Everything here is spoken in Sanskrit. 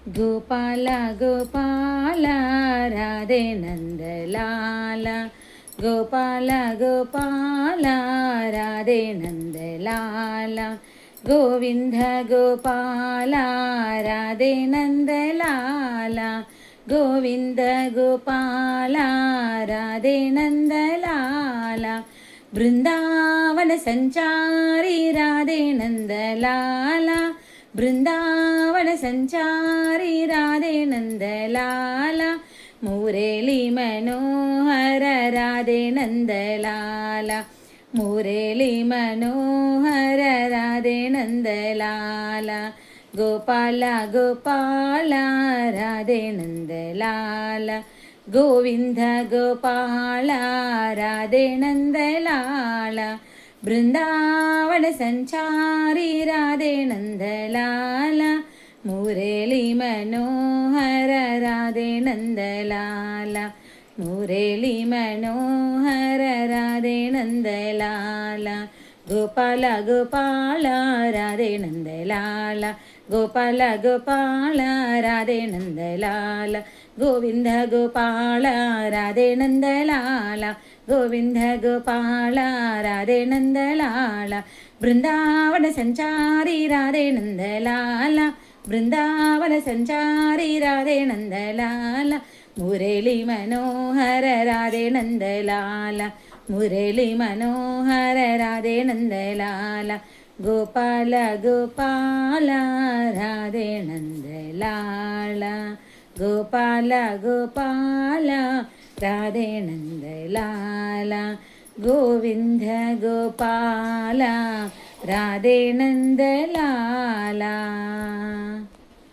गोपाल गोपाल राधे नंदलाल गोपाल गोपाल राधे नंदलाल गोविंद गोपाल राधे नंदलाल गोविंद गोपाल राधे नंदलाल बृंदावन संचारी राधे नंदलाल बृंदावन संचारी राधे नंदलाल मुरली मनोहर राधे नंदलाल मुरली मनोहर राधे नंदलाल गोपाल गोपाल राधे नंदलाल गोविंद गोपाल राधे नंदलाल बृंदावन संचारी राधे नंदलाल मुरली मनोहर राधे नंदलाल मुरली मनोहर राधे नंदलाल गोपाल गोपाल राधे नंदलाल गोपाल गोपाल राधे नंदलाल गोविंद गोपाल राधे नंदलाल गोविंद गोपाल राधे नंदलाल बृंदावन संचारी राधे नंदलाल बृंदावन संचारी राधे नंदलाल मुरली मनोहर राधे नंदलाल मुरली मनोहर राधे नंदलाल गोपाल गोपाल राधे नंदलाल गोपाल गोपाल राधे नंदलाल गोविंद गोपाल राधे नंदलाल।